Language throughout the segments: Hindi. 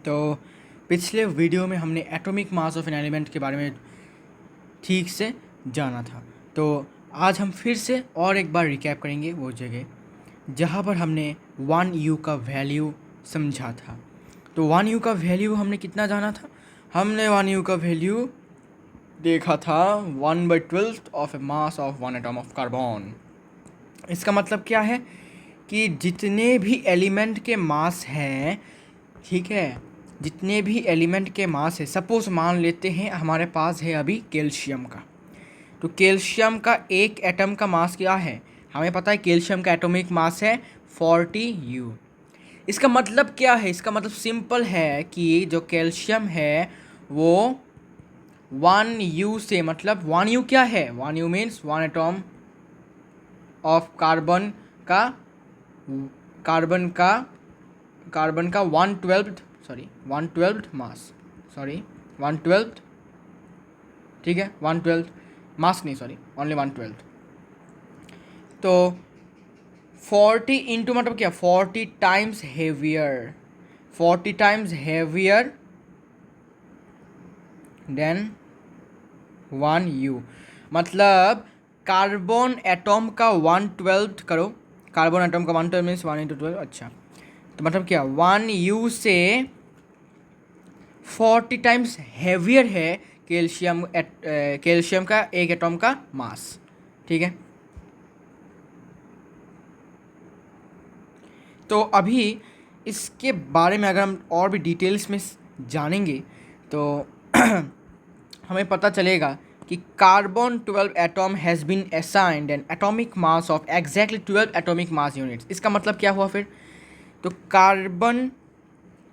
तो पिछले वीडियो में हमने atomic mass of an element के बारे में ठीक से जाना था। तो आज हम फिर से और एक बार रिकैप करेंगे वो जगह जहाँ पर हमने 1u का वैल्यू समझा था। तो 1u का वैल्यू हमने कितना जाना था? हमने 1u का वैल्यू देखा था 1/12 of A mass of one atom of carbon. इसका मतलब क्या है कि जितने भी एलिमेंट के मास हैं, ठीक है, जितने भी एलिमेंट के मास है, सपोज मान लेते हैं हमारे पास है अभी कैल्शियम का, तो कैल्शियम का एक एटम का मास क्या है? हमें पता है कैल्शियम का एटॉमिक मास है 40u। इसका मतलब क्या है? इसका मतलब सिंपल है कि जो कैल्शियम है वो 1u से, मतलब 1u क्या है? 1u means one atom of carbon का कार्बन का कार्बन का 1/12 मास, 1/12, ठीक है, 1/12 मास नहीं, ओनली 1/12। तो 40 इंटू मतलब क्या? 40 times heavier, 40 times heavier than 1u। मतलब कार्बन एटॉम का 1/12 करो, कार्बन एटॉम का 1/12 मीन्स 1 × 12। अच्छा, तो मतलब क्या 1u से 40 टाइम्स हैवियर है कैल्शियम का एक एटॉम का मास, ठीक है। तो अभी इसके बारे में अगर हम और भी डिटेल्स में जानेंगे तो हमें पता चलेगा कि carbon 12 atom has been assigned an atomic mass of exactly 12 atomic mass units. इसका मतलब क्या हुआ फिर? तो कार्बन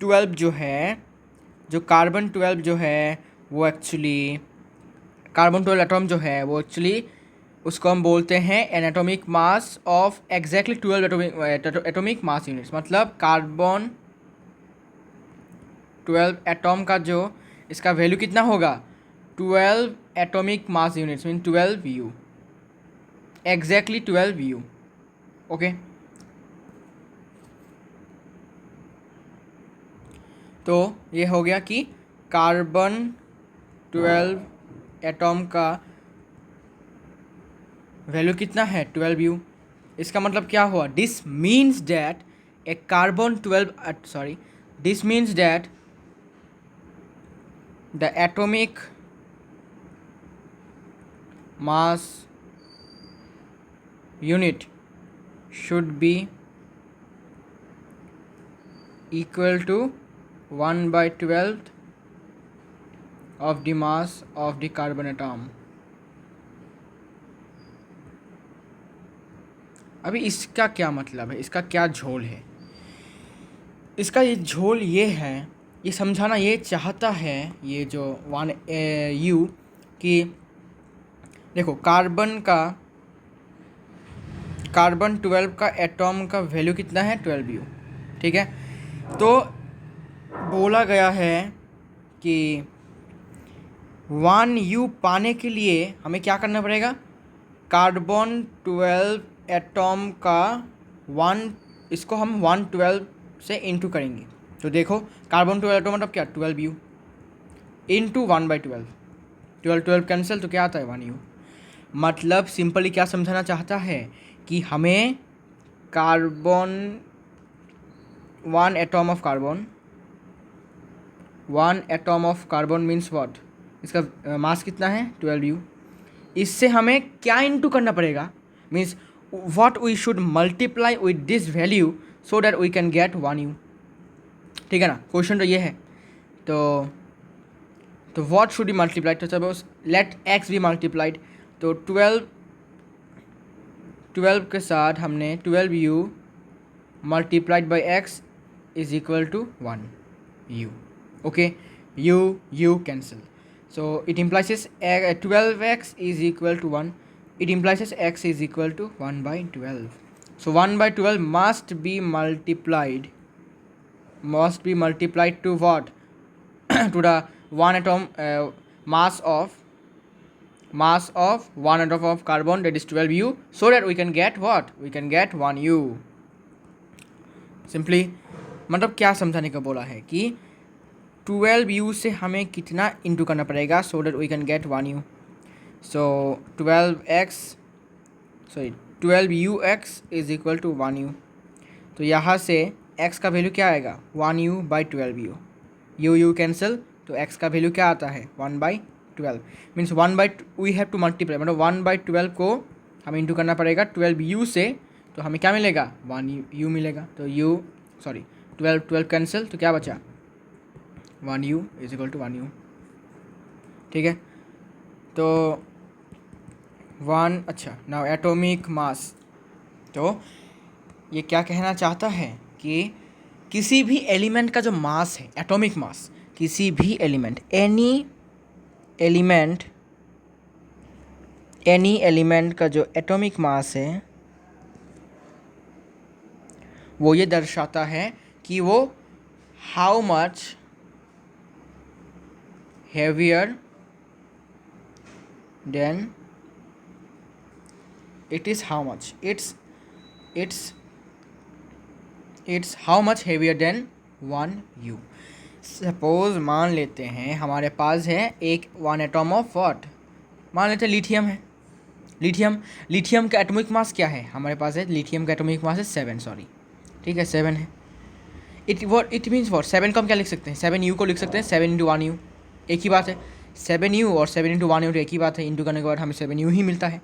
12 जो है, वो एक्चुअली कार्बन 12 एटॉम जो है वो एक्चुअली उसको हम बोलते हैं N atomic mass of exactly 12 atomic mass units. मतलब कार्बन 12 एटॉम का जो इसका वैल्यू कितना होगा? 12 atomic mass units mean 12u, exactly 12u। Okay, तो ये हो गया कि कार्बन 12 एटॉम का वैल्यू कितना है? 12u। इसका मतलब क्या हुआ? This means that A carbon 12 this means that the atomic mass unit should be equal to 1/12 of the mass of the carbon atom। अभी इसका क्या मतलब है? इसका क्या झोल है? इसका ये झोल ये है, ये समझाना ये चाहता है ये जो 1u कि देखो कार्बन 12 का एटॉम का वैल्यू कितना है? 12u, ठीक है। तो बोला गया है कि 1u पाने के लिए हमें क्या करना पड़ेगा? कार्बन 12 एटॉम का इसको हम 1/12 से इंटू करेंगे। तो देखो कार्बन 12 एटॉम मतलब क्या? 12u इंटू 1/12, 12 कैंसिल, तो क्या आता है? 1u। मतलब सिंपली क्या समझाना चाहता है कि हमें carbon 1 atom of carbon means what? इसका मास कितना है? 12u। इससे हमें क्या इंटू करना पड़ेगा? Means what we should multiply with this value so that we can get 1u, ठीक है ना। क्वेश्चन तो ये है। तो व्हाट शुड बी मल्टीप्लाइड? तो suppose let x be multiplied. तो 12 के साथ हमने 12u multiplied by x is equal to 1u। Okay, u cancel, so it implies 12x is equal to 1. It implies x is equal to 1/12. So 1/12 must be multiplied to what? To the one atom mass of one atom of carbon, that is 12u, so that we can get what? We can get 1u. Simply मतलब क्या समझाने का बोला है कि 12u से हमें कितना इंटू करना पड़ेगा so that we can get 1u। So 12ux is equal to 1u। तो यहाँ से x का वैल्यू क्या आएगा 1u by 12u, u cancel, तो x का वैल्यू क्या आता है 1/12 means 1 we have to multiply, मतलब 1/12 को हमें इंटू करना पड़ेगा 12u से, तो हमें क्या मिलेगा 1u मिलेगा। तो 12 कैंसिल, तो क्या बचा 1u is equal to 1u। ठीक है, तो 1 अच्छा नाउ एटॉमिक मास। तो ये क्या कहना चाहता है कि किसी भी एलिमेंट का जो मास है एटॉमिक मास, किसी भी एलिमेंट एनी एलिमेंट का जो एटॉमिक मास है वो ये दर्शाता है कि वो how much heavier than it's how much heavier than 1u। Suppose मान लेते हैं हमारे पास है एक 1 एटॉम ऑफ व्हाट, मान लेते हैं लिथियम है। लिथियम का एटॉमिक मास क्या है, हमारे पास है लिथियम का एटॉमिक मास है 7, सॉरी ठीक है 7 है। इट मीन्स वॉट 7 को हम क्या लिख सकते हैं 7u को लिख सकते हैं 7 इंटू 1u, एक ही बात है 7u और 7 इंटू 1u तो एक ही बात है, इंटू करने के बाद हमें 7u ही मिलता है।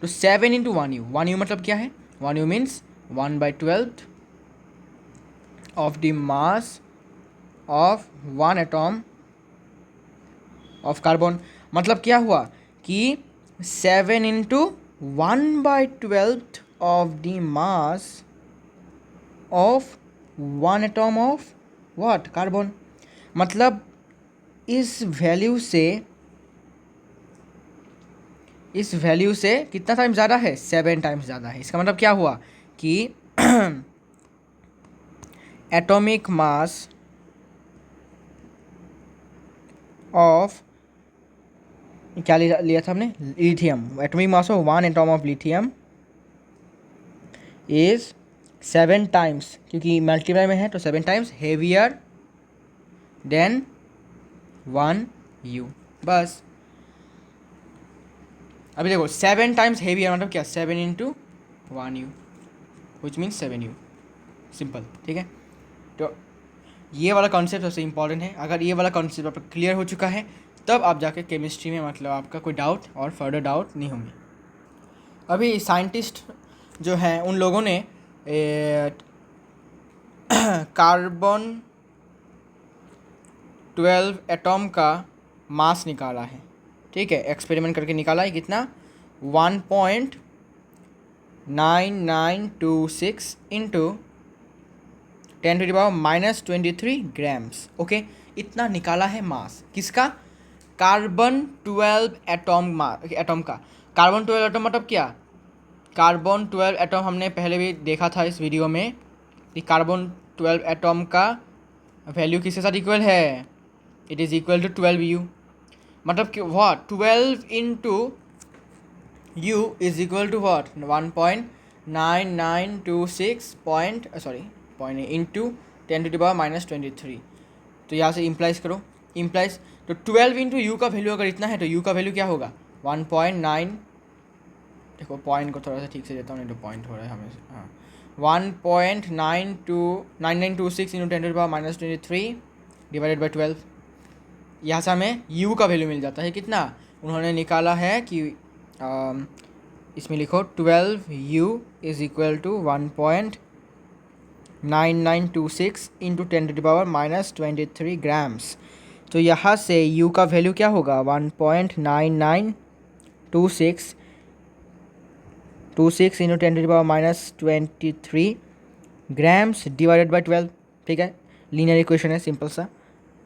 तो 7 इंटू 1u मतलब क्या है 1u means 1/12 of the mass of 1 atom of carbon. मतलब क्या हुआ कि 7 into 1/12 of the mass of 1 atom of what carbon. मतलब इस वैल्यू से कितना टाइम ज़्यादा है 7 टाइम्स ज़्यादा है। इसका मतलब क्या हुआ कि एटॉमिक मास ऑफ क्या लिया था हमने lithium, atomic mass of 1 atom of lithium is 7 times, क्योंकि मल्टीप्लाई में है तो 7 टाइम्स हेवियर देन 1u। बस अभी देखो 7 टाइम्स हेवियर मतलब क्या 7 into 1u which means 7u, simple. ठीक है, तो ये वाला कॉन्सेप्ट सबसे इंपॉर्टेंट है। अगर ये वाला कॉन्सेप्ट आपका क्लियर हो चुका है तब आप जाके केमिस्ट्री में मतलब आपका कोई डाउट और फर्दर डाउट नहीं होंगे। अभी साइंटिस्ट जो हैं उन लोगों ने कार्बन 12 एटॉम का मास निकाला है। ठीक है, एक्सपेरिमेंट करके निकाला है कितना 1.9926 इंटू 10⁻⁻23 ग्राम्स। ओके, इतना निकाला है मास किसका कार्बन 12 एटॉम का। कार्बन 12 एटॉम मतलब क्या, कार्बन 12 एटॉम हमने पहले भी देखा था इस वीडियो में कि कार्बन 12 एटॉम का वैल्यू किसके साथ इक्वल है, it is equal to 12u। मतलब कि what 12 into u is equal to what 1.9926 point into 10⁻⁻23। तो यहाँ से इम्प्लाइज करो, इम्प्लाइज तो 12 इंटू यू का वैल्यू अगर इतना है तो u का वैल्यू क्या होगा 1.9, देखो पॉइंट को थोड़ा सा ठीक से देता हूँ नहीं तो पॉइंट हो रहा है हमेशा, हाँ 1.9926 इंटू 10⁻⁻23 डिवाइडेड बाई 12। यहाँ से हमें u का वैल्यू मिल जाता है कितना, उन्होंने निकाला है कि इसमें लिखो 12u is equal to 1.9926 into 10⁻⁻23 grams. तो यहाँ से u का वैल्यू क्या होगा 1.9926 इंटू 10⁻⁻23 ग्राम्स डिवाइडेड बाई 12। ठीक है, लीनियर इक्वेशन है सिंपल सा।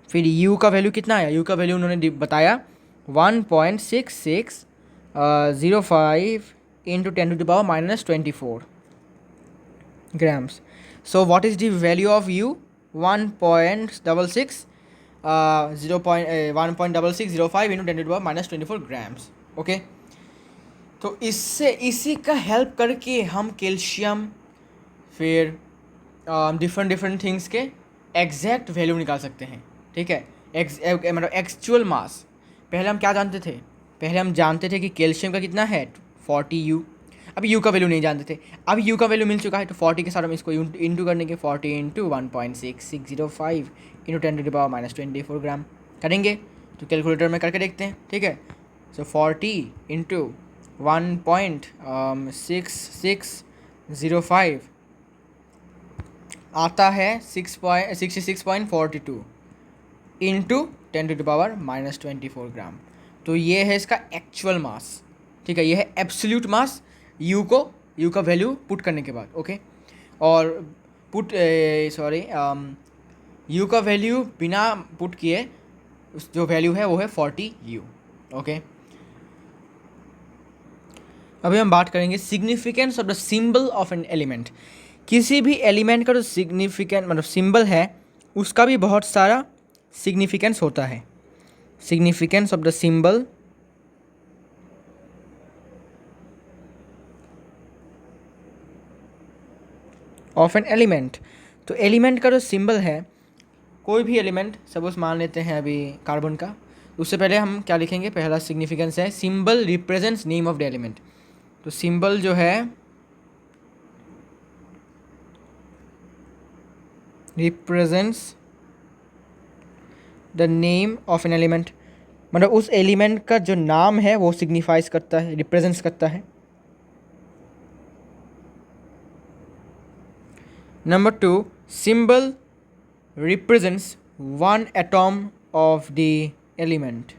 फिर u का वैल्यू कितना आया, u का वैल्यू उन्होंने बताया 1.6605 into 10⁻⁻24 grams. So what is the value of u 1.6605 into 10⁻⁻24 grams. Okay, तो इसी का हेल्प करके हम कैल्शियम फिर डिफरेंट थिंग्स के एग्जैक्ट वैल्यू निकाल सकते हैं। ठीक है, मतलब एक्चुअल मास। पहले हम क्या जानते थे? पहले हम जानते थे कि कैल्शियम का कितना है 40 U। अब यू का वैल्यू नहीं जानते थे, अब यू का वैल्यू मिल चुका है तो 40 के साथ हम इसको इंटू करने के 40 इंटू 1.6605 इंटू 10⁻24 ग्राम करेंगे। तो कैलकुलेटर में करके देखते हैं, ठीक है। सो 40 इंटू 1.6605 आता है 66.42 इंटू 10⁻24 ग्राम। तो ये है इसका एक्चुअल मास, ठीक है। ये है एब्सोल्यूट मास यू का वैल्यू पुट करने के बाद, ओके। और यू का वैल्यू बिना पुट किए उस जो वैल्यू है वो है 40U, ओके। अभी हम बात करेंगे significance of the symbol of an element. किसी भी एलिमेंट का जो सिग्निफिकेंट मतलब सिंबल है उसका भी बहुत सारा सिग्निफिकेंस होता है। Significance of the symbol of an element. तो एलिमेंट का जो सिंबल है, कोई भी एलिमेंट सपोज मान लेते हैं अभी कार्बन का, उससे पहले हम क्या लिखेंगे? पहला सिग्निफिकेंस है symbol represents name of the element. तो सिंबल जो है represents the name of an element, मतलब उस एलिमेंट का जो नाम है वो सिग्निफाइज करता है, रिप्रेजेंट्स करता है। Number 2, symbol represents one atom of the element.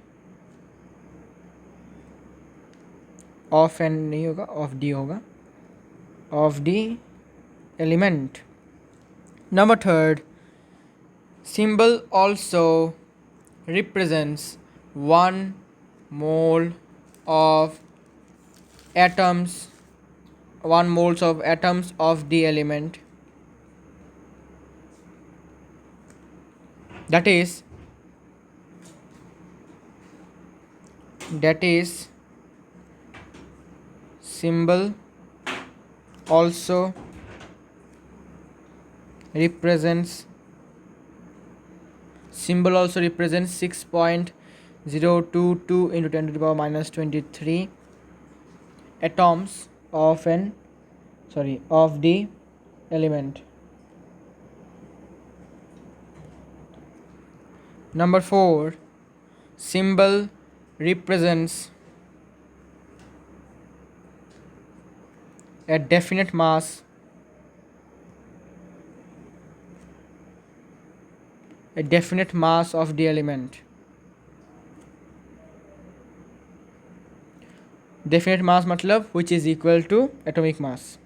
Of an नहीं होगा, ऑफ डी होगा, of the element. Number 3, symbol also represents 1 mole of atoms, 1 moles of atoms of the element, that is symbol also represents 6.022 into 10⁻⁻23 atoms of the element. Number 4, symbol represents a definite mass of the element. Definite mass मतलब which is equal to atomic mass.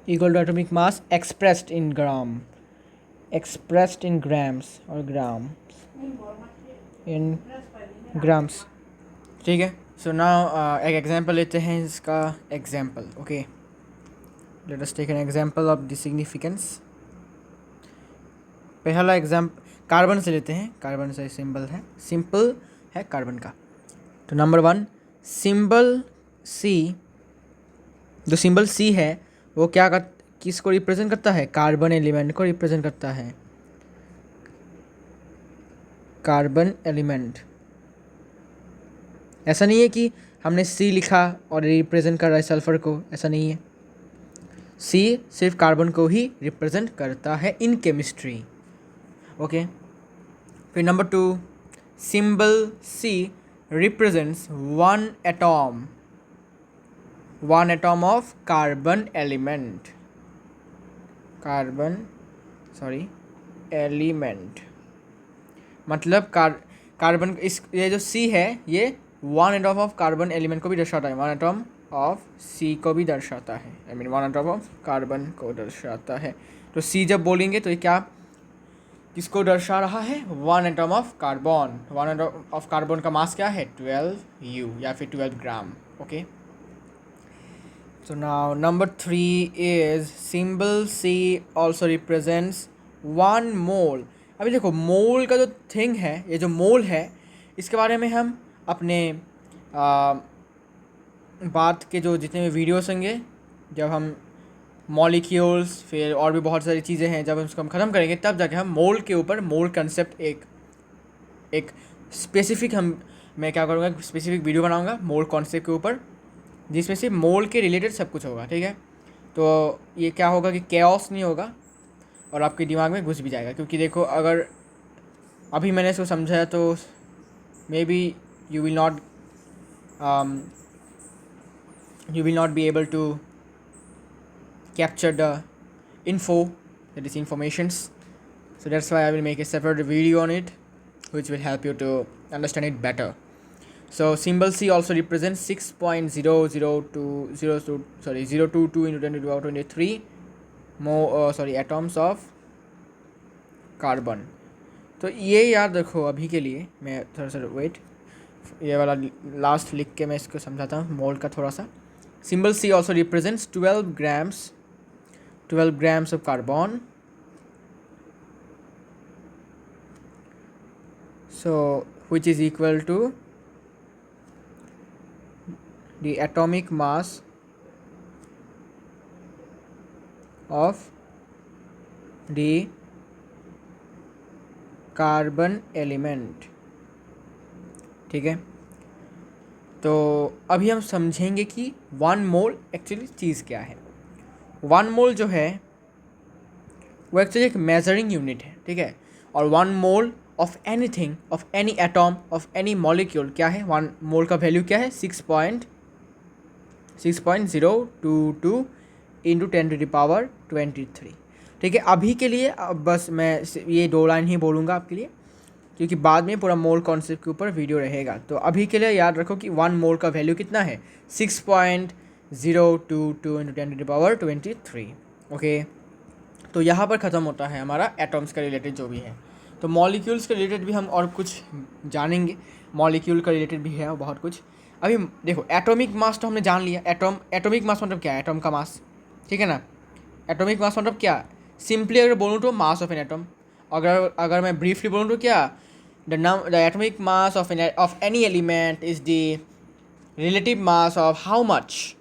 Equal to atomic mass expressed in grams or grams, in grams, ठीक है। सो नाउ एक एग्जांपल लेते हैं इसका example, okay. Let us take an example of the significance. पहला एग्जांपल कार्बन से लेते हैं, कार्बन से सिंबल है कार्बन का। तो नंबर 1, सिंबल सी, जो सिंबल सी है वो किसको रिप्रेजेंट करता है? कार्बन एलिमेंट को रिप्रेजेंट करता है, कार्बन एलिमेंट। ऐसा नहीं है कि हमने सी लिखा और रिप्रेजेंट कर रहा है सल्फर को, ऐसा नहीं है। सी सिर्फ कार्बन को ही रिप्रेजेंट करता है इन केमिस्ट्री, ओके। फिर number 2, symbol C represents one atom of carbon element, मतलब कार्बन ये जो सी है ये 1 एटॉम ऑफ कार्बन एलिमेंट को भी दर्शाता है, 1 एटॉम ऑफ सी को भी दर्शाता है, 1 एटॉम ऑफ कार्बन को दर्शाता है। तो सी जब बोलेंगे तो ये किसको दर्शा रहा है? 1 atom of carbon. 1 atom of carbon का मास क्या है? 12U या फिर 12 ग्राम, okay. So now number 3 is symbol C also represents 1 mole. अभी देखो मोल का जो थिंग है, ये जो मोल है इसके बारे में हम अपने बात के जो जितने भी वीडियोस होंगे, जब हम मॉलिक्यूल्स, फिर और भी बहुत सारी चीज़ें हैं। जब उसको हम ख़त्म करेंगे तब जाके हम मोल के ऊपर मोल कंसेप्ट एक स्पेसिफिक मैं क्या करूँगा, स्पेसिफिक वीडियो बनाऊँगा मोल कॉन्सेप्ट के ऊपर, जिसमें से मोल के रिलेटेड सब कुछ होगा। ठीक है, तो ये क्या होगा कि कैओस नहीं होगा और आपके दिमाग में घुस भी जाएगा। क्योंकि देखो, अगर अभी मैंने इसको समझाया तो may be you will not you will not be able to capture the info, that is informations. So that's why I will make a separate video on it, which will help you to understand it better. So symbol C also represents 0.002 into 10 to the power 23 more atoms of carbon. तो ये याद रखो अभी के लिए। मैं थोड़ा सा वेट, ये वाला लास्ट लिख के मैं इसको समझाता हूँ मोल का थोड़ा सा। Symbol C also represents 12 grams of carbon. So which is equal to the atomic mass of the carbon element. ठीक है, तो अभी हम समझेंगे कि 1 मोल एक्चुअली चीज़ क्या है। 1 मोल जो है वो एक्चुअली एक मेजरिंग यूनिट है। ठीक है, और 1 mole of anything, of any atom, of any molecule क्या है, 1 मोल का वैल्यू क्या है, 6.022 इंटू 10 टू द पावर 23। ठीक है, अभी के लिए अब बस मैं ये 2 लाइन ही बोलूँगा आपके लिए, क्योंकि बाद में पूरा मोल कॉन्सेप्ट के ऊपर वीडियो रहेगा। तो अभी के लिए याद रखो कि 1 मोल का वैल्यू कितना है, 6.022 into 10 to the power 23। Okay, तो यहाँ पर ख़त्म होता है हमारा एटॉम्स का रिलेटेड जो भी है। तो मॉलिक्यूल्स के रिलेटेड भी हम और कुछ जानेंगे, मॉलिक्यूल का रिलेटेड भी है बहुत कुछ। अभी देखो, एटॉमिक मास तो हमने जान लिया। एटॉमिक मास मतलब क्या है, एटॉम का मास। ठीक है ना, एटॉमिक मास मतलब क्या, सिंपली अगर बोलूँ तो मास ऑफ एन एटम। अगर मैं ब्रीफली बोलूँ तो क्या, the atomic mass of any element is the relative mass of how much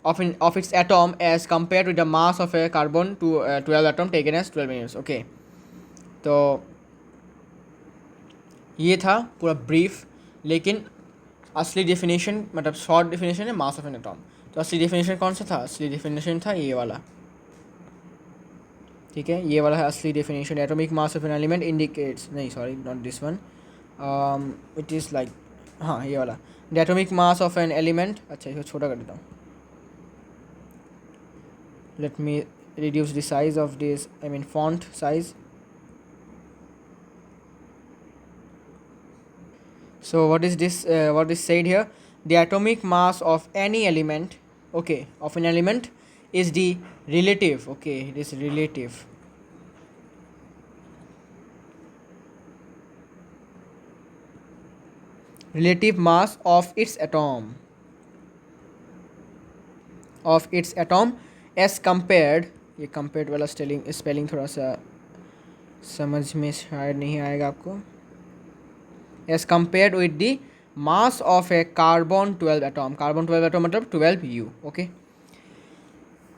of its atom as compared with the mass of a carbon to 12 atom taken as 12 units. Okay, तो ये था पूरा ब्रीफ, लेकिन असली डेफिनेशन मतलब शॉर्ट डेफिनेशन है मास ऑफ एन एटॉम। तो असली डेफिनेशन कौन सा था, असली डेफिनेशन था ये वाला। ठीक है, ये वाला है असली definition. Atomic mass of an element indicates, नहीं sorry not this one, it is like, हाँ ये वाला, the atomic mass of an element. अच्छा इसको छोटा कर देता हूँ, let me reduce the size of this, I mean font size. So what is this, what is said here, the atomic mass of any element, okay, of an element is the relative, okay, it is relative mass of its atom as compared, ये compared वाला स्पेलिंग थोड़ा सा समझ में शायद नहीं आएगा आपको, as compared with the mass of a carbon 12 atom मतलब 12U. okay,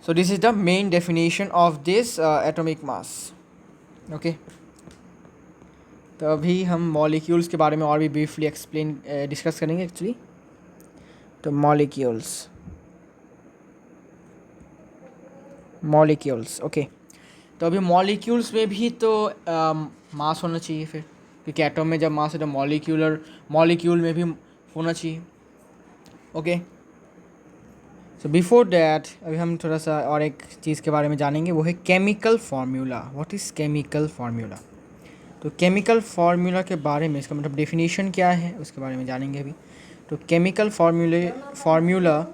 so this is the main definition of this atomic mass. okay, तो अभी हम मॉलिक्यूल्स के बारे में और भी ब्रीफली डिस्कस करेंगे एक्चुअली। तो मॉलिक्यूल्स ओके, तो अभी मॉलिक्यूल्स में भी तो मास होना चाहिए फिर, क्योंकि एटम में जब मास है तो मॉलिक्यूल में भी होना चाहिए। ओके, सो बिफोर डैट अभी हम थोड़ा सा और एक चीज़ के बारे में जानेंगे, वो है chemical formula. What is chemical formula? तो केमिकल फार्मूला के बारे में, इसका मतलब डेफिनेशन क्या है उसके बारे में जानेंगे अभी। तो chemical formula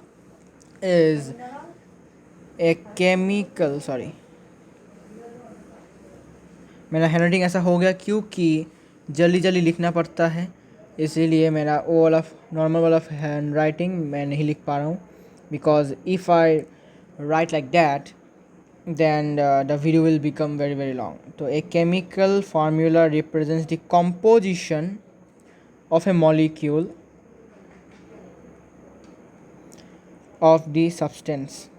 is a chemical, sorry मेरा हैंडराइटिंग ऐसा हो गया क्योंकि जल्दी लिखना पड़ता है, इसीलिए मेरा वो वाला नॉर्मल वाला हैंड राइटिंग मैं नहीं लिख पा रहा हूँ, because if I right like that then the video will become very long. So a chemical formula represents the composition of a molecule of the substance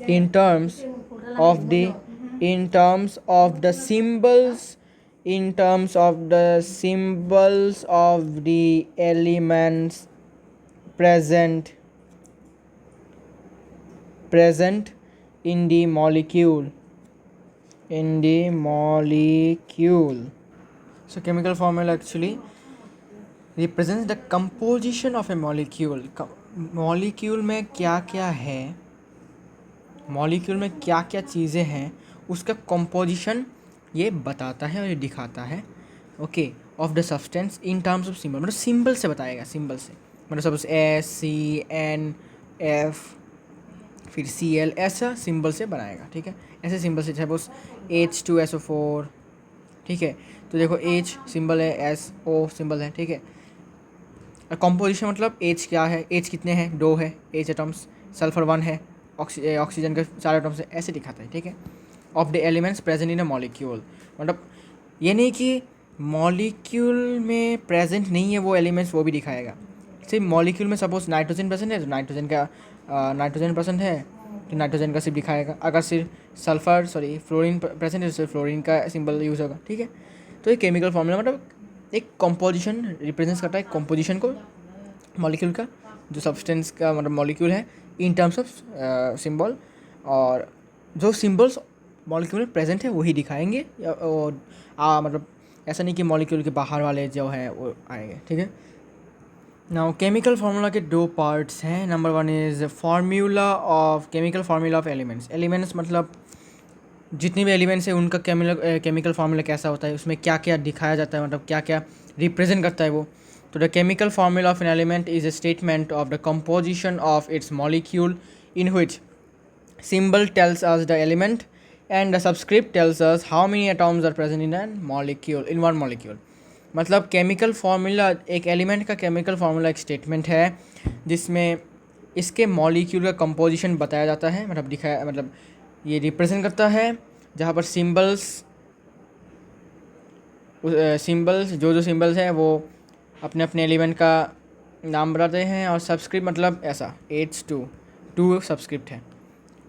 in terms of the in terms of the symbols in terms of the symbols of the elements present in the molecule. So chemical formula actually represents the composition of a molecule. Molecule में क्या क्या है, मॉलिक्यूल में क्या क्या चीज़ें हैं, उसका कंपोजिशन ये बताता है और ये दिखाता है. Okay, of the substance in terms of symbol, मतलब सिंबल से बताएगा, सिंबल से, मतलब सपोज SCNF फिर Cl, ऐसा सिंबल से बनाएगा. ठीक है, ऐसे सिंबल से, सपोज H2SO4. ठीक है, तो देखो H सिंबल है, SO सिंबल है. ठीक है, और कंपोजिशन मतलब H क्या है, H कितने हैं, 2 है H एटम्स, सल्फर 1 है, ऑक्सीजन के 4 एटम्स है, ऐसे दिखाता है. ठीक है, of the elements present in a molecule, मतलब ये नहीं कि मॉलिक्यूल में प्रेजेंट नहीं है वो एलिमेंट्स, वो भी दिखाएगा. सिर्फ मॉलिक्यूल में सपोज नाइट्रोजन प्रेजेंट है तो नाइट्रोजन प्रेजेंट है तो नाइट्रोजन का सिर्फ दिखाएगा. अगर सिर्फ फ्लोरीन प्रेजेंट है तो सिर्फ फ्लोरीन का सिंबल यूज़ होगा. ठीक है, तो ये केमिकल फॉर्मूला मतलब एक कंपोजिशन रिप्रेजेंट करता है, कंपोजिशन को मॉलिक्यूल का, जो सब्सटेंस का मतलब मॉलिक्यूल है, इन टर्म्स ऑफ सिंबल. और जो सिंबल्स मॉलिक्यूल में प्रेजेंट है वही दिखाएंगे, और मतलब ऐसा नहीं कि मॉलिक्यूल के बाहर वाले जो है वो आएंगे. ठीक है, नाउ केमिकल फार्मूला के 2 पार्ट्स हैं. Number 1 is chemical formula of elements मतलब जितने भी एलिमेंट्स हैं उनका केमिकल फार्मूला कैसा होता है, उसमें क्या क्या दिखाया जाता है, मतलब क्या क्या रिप्रेजेंट करता है वो. तो the chemical formula of an element is a statement of the composition of its molecule in which symbol tells us the element and the subscript tells us how many atoms are present in one molecule. मतलब केमिकल फार्मूला, एक एलिमेंट का केमिकल फार्मूला एक स्टेटमेंट है जिसमें इसके मॉलिक्यूल का कंपोजिशन बताया जाता है, मतलब दिखाया, मतलब ये रिप्रेजेंट करता है, जहाँ पर सिंबल्स जो सिंबल्स हैं वो अपने अपने एलिमेंट का नाम बताते हैं. और सब्सक्रिप्ट मतलब ऐसा H2 सब्सक्रिप्ट है.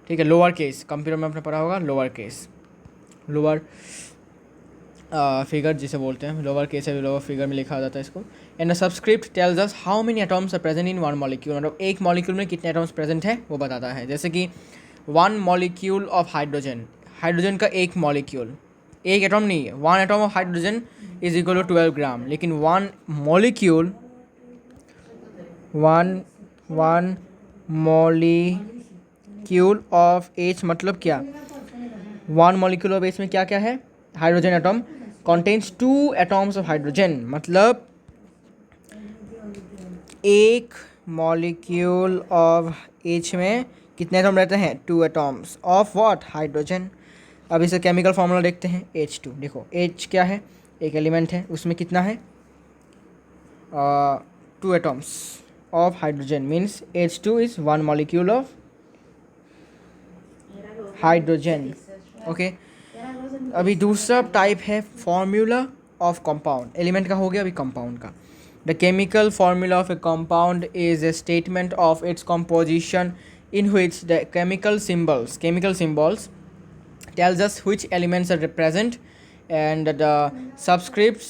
ठीक है, लोअर केस, कंप्यूटर में आपने पढ़ा होगा लोअर फिगर जिसे बोलते हैं, लोअर केस है, लोअर फिगर में लिखा जाता है इसको. And the subscript tells us how many atoms are present in one molecule, मतलब एक मॉलिक्यूल में कितने एटम्स प्रेजेंट है वो बताता है. जैसे कि 1 मॉलिक्यूल ऑफ हाइड्रोजन का एक मॉलिक्यूल, एक एटम नहीं है, 1 atom of hydrogen is equal to 12 gram, लेकिन 1 मॉलिक्यूल ऑफ H मतलब क्या, 1 मॉलिक्यूल ऑफ H में क्या क्या है, hydrogen atom contains 2 atoms of hydrogen, मतलब एक मॉलिक्यूल ऑफ H में कितने एटम रहते हैं, 2 एटम्स ऑफ व्हाट, हाइड्रोजन. अब इसे केमिकल फार्मूला देखते हैं. H2, देखो H क्या है, एक एलिमेंट है, उसमें कितना है, 2 atoms of hydrogen, means H2 is 1 molecule of hydrogen. Okay, अभी दूसरा टाइप है फॉर्मूला ऑफ कंपाउंड. एलिमेंट का हो गया, अभी कंपाउंड का. The chemical formula of A compound is a statement of its composition in which the chemical symbols tells us which elements are present, and the subscripts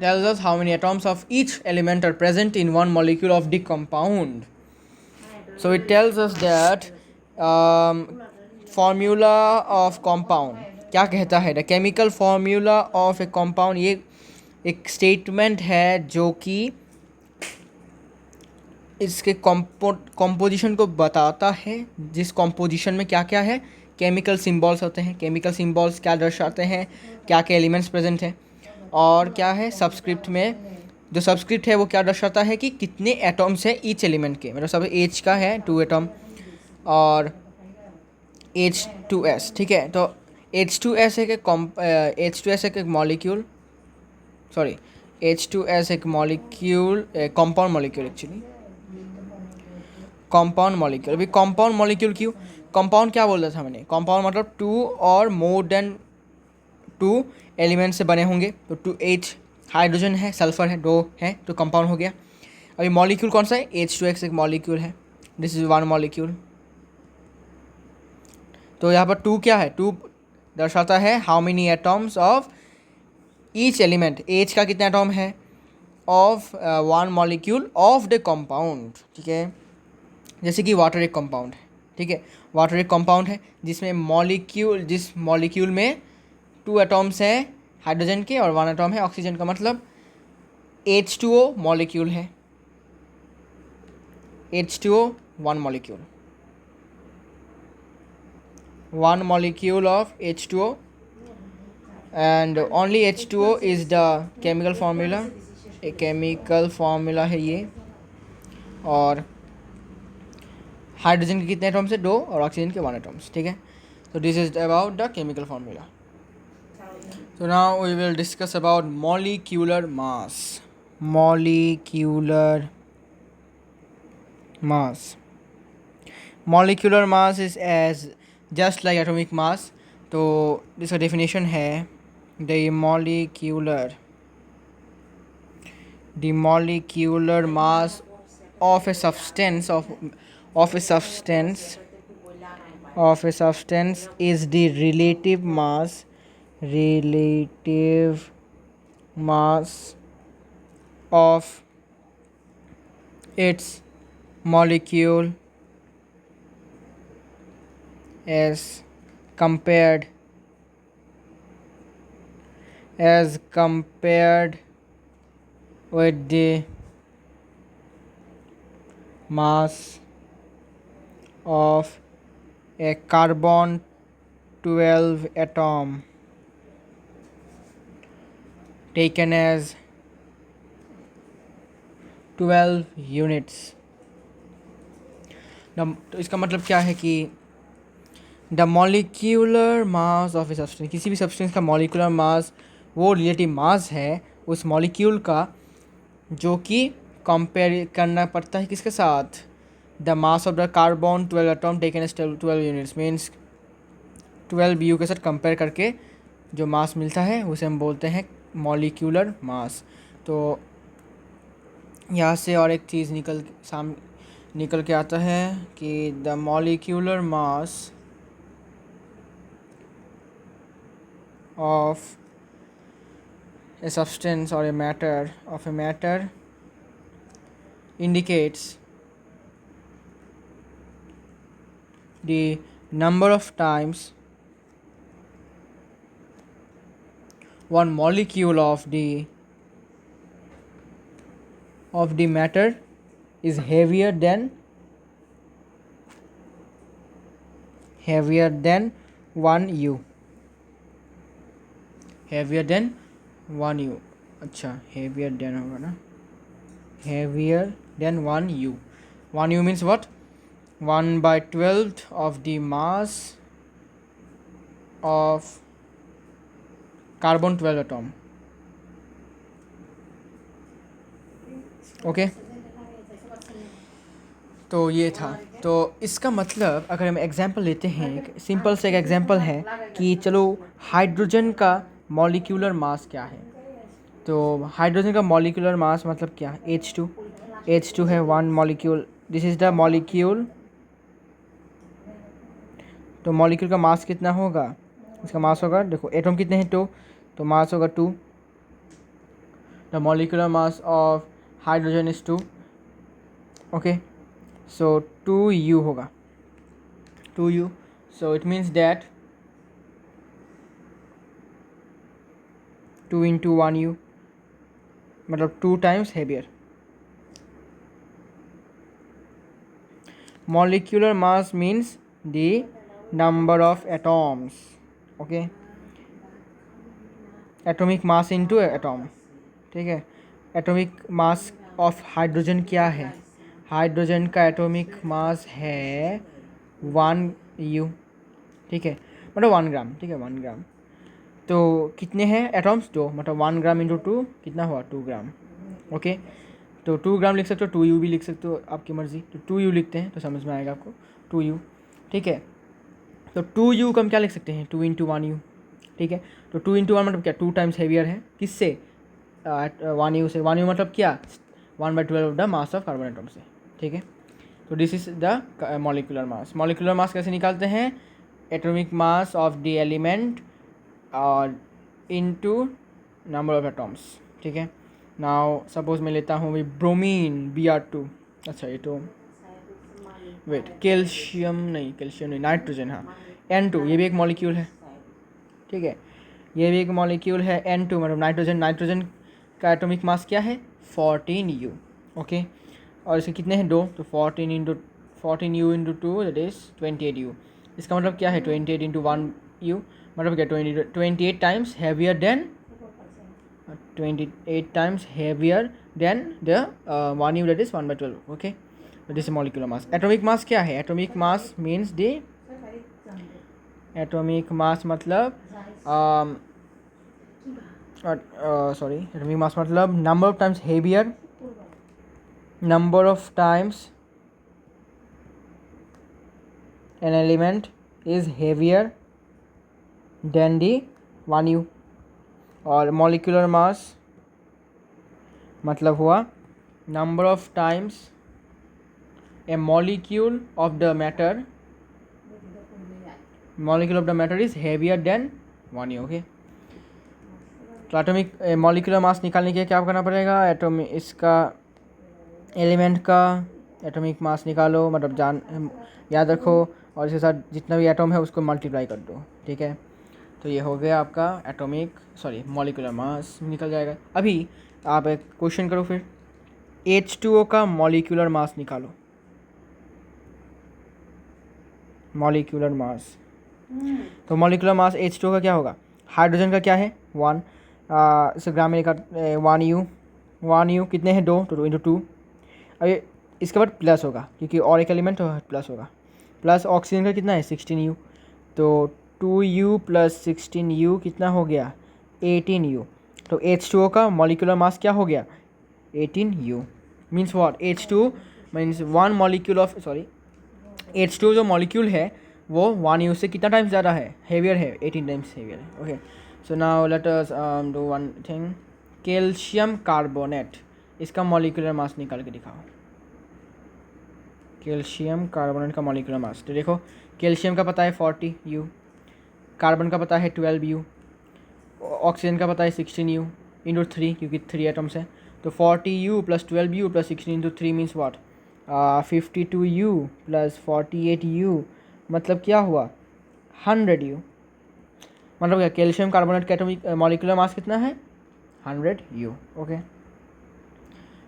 tells us how many atoms of each element are present in one molecule of the compound. So it tells us that formula of compound क्या कहता है. The chemical formula of A compound, ये एक स्टेटमेंट है जो कि इसके कंपोजिशन को बताता है, जिस कंपोजिशन में क्या क्या है, केमिकल सिंबल्स होते हैं. केमिकल सिंबल्स क्या दर्शाते हैं, क्या क्या एलिमेंट्स प्रेजेंट हैं, और क्या है सब्सक्रिप्ट में, जो सब्सक्रिप्ट है वो क्या दर्शाता है कि कितने एटम्स हैं ईच एलिमेंट के, मतलब सब H का है 2 एटम और H2S. ठीक है, तो H2S एक मॉलिक्यूल, H2S एक molecule, compound molecule actually, compound molecule. अभी कंपाउंड मॉलिक्यूल क्यों, कंपाउंड क्या बोल रहा था मैंने, कंपाउंड मतलब 2 और मोर देन 2 एलिमेंट से बने होंगे. तो 2H हाइड्रोजन है, सल्फर है, 2 है, तो कंपाउंड हो गया. अभी मॉलिक्यूल कौन सा है, H2X एक मॉलिक्यूल है, दिस इज 1 मॉलिक्यूल. तो यहाँ पर 2 क्या है, 2 दर्शाता है how many atoms of each element, H का कितने एटम है of one molecule of the compound, ठीक है। जैसे कि वाटर एक कंपाउंड है, ठीक है, वाटर एक कंपाउंड है जिसमें जिस मॉलिक्यूल में 2 एटम्स हैं हाइड्रोजन के और 1 एटम है ऑक्सीजन का, मतलब H2O मॉलिक्यूल है, H2O 1 molecule, 1 molecule of H2O, and only H2O is the chemical formula, एक केमिकल फार्मूला है ये। और हाइड्रोजन के कितने एटम्स है, 2, और ऑक्सीजन के 1 एटम्स, ठीक है। तो this is about the chemical formula. So now we will discuss about molecular mass. Molecular mass. Molecular mass is as just like atomic mass. तो इसका definition है the molecular mass of a substance is the relative mass of its molecule as compared with the mass of a carbon 12 atom taken as 12 units। तो इसका मतलब क्या है कि the molecular mass of a substance, किसी भी सब्सटेंस का मॉलिक्यूलर मास वो रिलेटिव मास है उस मॉलिक्यूल का जो कि कंपेयर करना पड़ता है किसके साथ, the mass of the carbon 12 atom taken as 12 units, means 12 u के साथ कंपेयर करके जो मास मिलता है उसे हम बोलते हैं मॉलिक्यूलर मास। तो यहाँ से और एक चीज़ निकल के आता है कि the molecular mass of a substance or a matter indicates the number of times one molecule of the matter is heavier than 1 u, heavier than 1 u, अच्छा heavier than होगा ना, heavier than 1 u, 1 u means what, 1/12 of the mass of carbon 12 atom, okay. तो ये था। तो इसका मतलब अगर हम एग्जांपल लेते हैं, एक सिंपल से एक एग्जांपल है कि चलो हाइड्रोजन का मॉलिक्यूलर मास क्या है। तो हाइड्रोजन का मॉलिक्यूलर मास मतलब क्या है, H2 है 1 molecule, this is the molecule. तो मॉलिक्यूल का मास कितना होगा, इसका मास होगा, देखो एटम कितने हैं 2, तो मास होगा 2, the molecular mass of hydrogen is 2, okay. So 2u होगा, 2u, so it means that 2 into 1u, मतलब 2 times heavier। Molecular mass means the number of atoms, okay, atomic mass into atom, ठीक है। एटॉमिक मास ऑफ हाइड्रोजन क्या है, हाइड्रोजन का एटॉमिक मास है 1u, ठीक है, मतलब 1 ग्राम, ठीक है, 1 ग्राम। तो कितने हैं एटम्स, 2, मतलब 1 ग्राम इंटू 2 कितना हुआ, 2 ग्राम, ओके। तो 2 ग्राम लिख सकते हो, 2u भी लिख सकते हो, आपकी मर्ज़ी। तो 2u लिखते हैं तो समझ में आएगा आपको, 2u, ठीक है। तो 2u को हम क्या लिख सकते हैं, 2 into 1u, ठीक है। तो 2 into 1 मतलब क्या, 2 times हेवियर है, किससे, 1u से। 1u मतलब क्या, 1/12 of the mass of carbon atom से, ठीक है। तो this is the molecular mass. Molecular mass कैसे निकालते हैं, atomic mass of the element और इनटू नंबर ऑफ एटॉम्स, ठीक है। नाउ सपोज मैं लेता हूँ ब्रोमीन Br2, अच्छा ये तो वेट कैल्शियम नहीं नाइट्रोजन, हाँ N2, ये भी एक मॉलिक्यूल है, ठीक है, ये भी एक मॉलिक्यूल है N2 मतलब नाइट्रोजन। नाइट्रोजन का एटॉमिक मास क्या है 14U, ओके। और इसके कितने हैं 2, तो 14U into 2 that is 28U। इसका मतलब क्या है 28 इंटू 1U मतलब क्या 28 times heavier than 28 times heavier than the 1U that is 1/12, okay। so this is molecular mass। atomic mass क्या है, atomic mass means the atomic mass मतलब atomic mass मतलब number of times heavier, number of times an element is heavier than the 1U। और molecular mass मतलब हुआ number of times a molecule of the matter is heavier than 1U, okay। तो एटॉमिक मॉलिक्यूलर मास निकालने के लिए क्या करना पड़ेगा, एटॉमिक इसका एलिमेंट का एटॉमिक मास निकालो, मतलब याद रखो, और इसके साथ जितना भी एटॉम है उसको मल्टीप्लाई कर दो, ठीक है। तो ये हो गया आपका मॉलिक्यूलर मास निकल जाएगा। अभी आप एक क्वेश्चन करो फिर, H2O का मॉलिक्यूलर मास निकालो, मॉलिक्यूलर मास। तो मॉलिक्यूलर मास H2O का क्या होगा, हाइड्रोजन का क्या है 1, इसे ग्राम में लिखा 1U कितने हैं 2, तो 2 इंटू 2। अभी इसके बाद प्लस होगा क्योंकि और एक एलिमेंट प्लस होगा, प्लस ऑक्सीजन का कितना है 16U, तो 2U प्लस 16U कितना हो गया 18U। तो H2O का मॉलिक्यूलर मास क्या हो गया 18U। Means what, H2 means one molecule of H2 जो मॉलिक्यूल है वो 1U से कितना टाइम्स ज़्यादा है, हेवियर है, 18 टाइम्स हेवियर है, okay. So now let us do one thing, calcium carbonate, इसका मॉलिक्यूलर मास निकाल के दिखाओ, कैल्शियम कार्बोनेट का मॉलिक्यूलर मास। तो देखो कैल्शियम का पता है 40U, कार्बन का पता है 12U, ऑक्सीजन का पता है 16U इंटू 3 क्योंकि 3 एटम्स है, तो 40U plus 12U plus 16 into 3 means what 52U plus 48U मतलब क्या हुआ 100U। मतलब क्या कैल्शियम कार्बोनेट का एटॉमिक मॉलिक्यूलर मास कितना है 100U, ओके।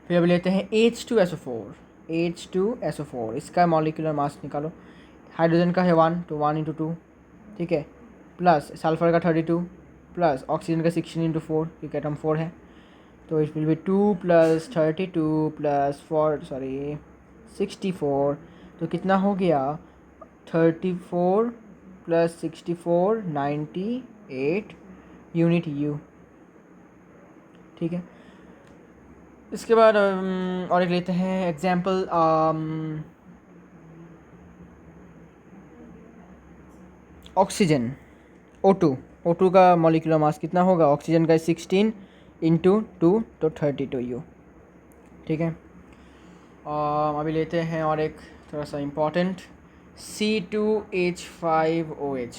फिर अब लेते हैं H2SO4, इसका मॉलिक्यूलर मास निकालो। हाइड्रोजन का है 1, तो 1 इंटू 2, ठीक है, प्लस सल्फर का 32 प्लस ऑक्सीजन का 16 इंटू 4 क्योंकि एटम 4 है, तो it will be 2 plus 32 plus 64, तो कितना हो गया 34 प्लस 64 98 यूनिट U, ठीक है। इसके बाद और एक लेते हैं एग्जाम्पल, ऑक्सीजन O2 का मॉलिक्यूलर मास कितना होगा, ऑक्सीजन का 16 इंटू 2 तो 32U, ठीक है। अभी लेते हैं और एक थोड़ा सा इम्पॉर्टेंट C2H5OH,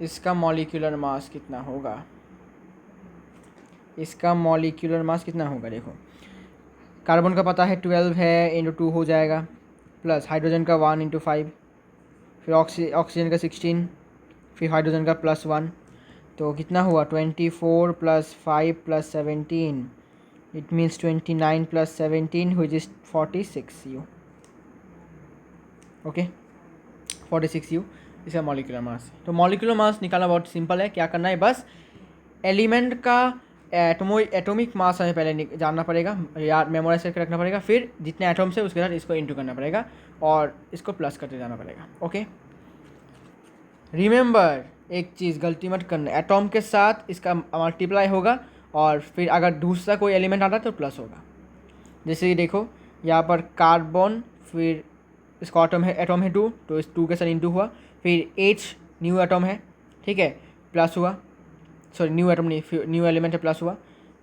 इसका मॉलिक्यूलर मास कितना होगा, देखो कार्बन का पता है 12 है इंटू 2 हो जाएगा, प्लस हाइड्रोजन का 1 इंटू 5, फिर ऑक्सीजन का 16, फिर हाइड्रोजन का प्लस 1, तो कितना हुआ 24 plus 5 plus 17, it means 29 plus 17 which is 46U, okay 46U इसका मॉलिक्यूलर मास। तो मॉलिक्यूलर मास निकालना बहुत सिंपल है, क्या करना है बस एलिमेंट का एटॉमिक मास हमें पहले जानना पड़ेगा, याद मेमोराइज करके रखना पड़ेगा, फिर जितने एटम्स है उसके साथ इसको इंटू करना पड़ेगा और इसको प्लस करते जाना पड़ेगा, ओके। रिमेंबर एक चीज़ गलती मत करना, एटॉम के साथ इसका मल्टीप्लाई होगा और फिर अगर दूसरा कोई एलिमेंट आता है तो प्लस होगा। जैसे कि देखो यहाँ पर कार्बन, फिर इसका एटॉम है 2, तो इस 2 के साथ इंटू हुआ, फिर H न्यू एटॉम है, ठीक है, प्लस हुआ, सॉरी न्यू एटम नहीं, फिर न्यू एलिमेंट है प्लस हुआ।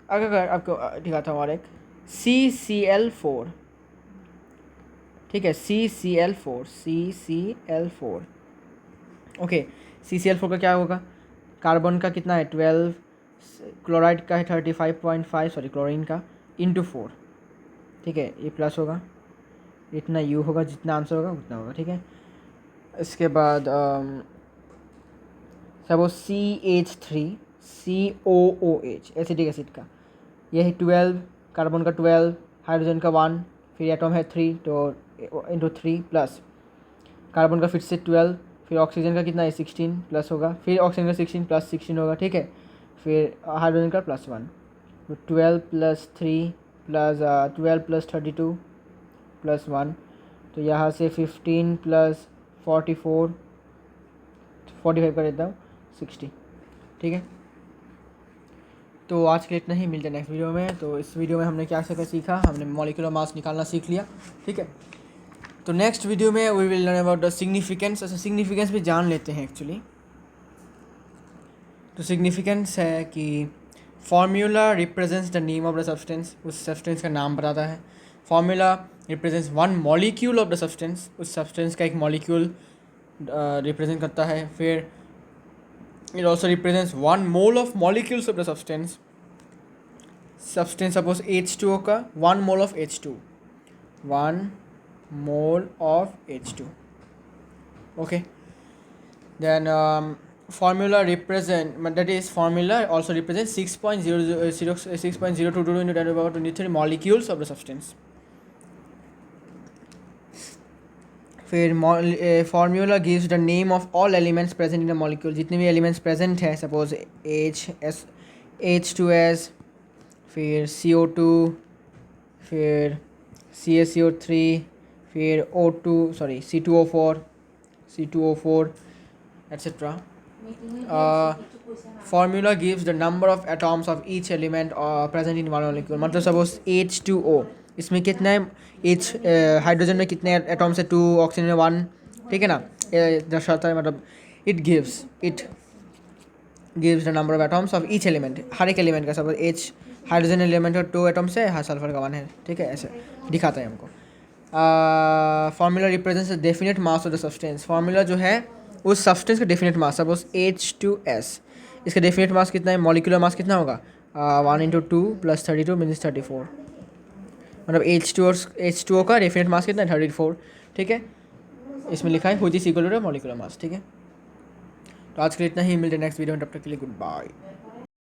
अगर आपको दिखाता हूँ और एक CCl4, ठीक है, CCl4 ओके, CCl4 का क्या होगा, कार्बन का कितना है 12, क्लोराइड का है 35.5, सॉरी क्लोरीन का, इंटू 4, ठीक है, ये प्लस होगा, इतना यू होगा, जितना आंसर होगा उतना होगा, ठीक है। इसके बाद सपोज CH3COOH एसिटिक एसिड का, ये है 12, कार्बन का 12, हाइड्रोजन का 1, फिर एटम है 3 तो इंटू 3 प्लस कार्बन का फिर से 12, फिर ऑक्सीजन का कितना है 16 प्लस होगा, फिर ऑक्सीजन का 16 प्लस 16 होगा, ठीक है, फिर हाइड्रोजन का +1, तो 12 + 3 प्लस 12 + 32 + 1, तो यहाँ से 15 + 44 45 कर देता हूँ 60, ठीक है। तो आज के लिए इतना ही, मिलते हैं नेक्स्ट वीडियो में। तो इस वीडियो में हमने क्या सीखा, हमने मॉलिक्यूलर मास निकालना सीख लिया, ठीक है। तो नेक्स्ट वीडियो में we will learn about the significance. अच्छा, सिग्निफिकेंस भी जान लेते हैं एक्चुअली। तो सिग्निफिकेंस है कि formula represents the name of the substance, उस सब्सटेंस का नाम बताता है। Formula represents one molecule of the substance, उस सब्सटेंस का एक मॉलिक्यूल रिप्रेजेंट करता है। फिर it also represents one mole of molecules of the substance. Substance suppose H2O का 1 mole of H2, 1 mole of H2, okay. Then formula represent, but that is formula also represents 6.00222 into 10⁻23 molecules of the substance. फिर formula gives the name of all elements present in the molecule, जितने भी elements present है, suppose H2S, फिर CO2, फिर CaCO3, फिर C2O4 etc. Formula gives the number of atoms of each element present in one molecule. मतलब सपोज H2O, इसमें कितना है, हाइड्रोजन में कितने एटम्स है 2, ऑक्सीजन में 1, ठीक है ना, दर्शाता है, मतलब it gives the number of atoms of each element, हर एक एलिमेंट का। सपोज हाइड्रोजन एलिमेंट का 2 एटम्स है, सल्फर का 1 है, ठीक है, ऐसे दिखाता है हमको। Formula represents the definite mass of the substance, formula जो है उस सब्सटेंस का डेफिनेट मास। सपोज H2S, इसका डेफिनेट मास कितना है, मॉलिक्यूलर मास कितना होगा 1 × 2 + 32 मीन्स 34, मतलब H2O का डेफिनेट मास कितना है 34, ठीक है। इसमें लिखा है which is equal to molecular mass, ठीक है। तो आज के लिए इतना ही, मिलते हैं नेक्स्ट वीडियो में, तब तक के लिए गुड बाय।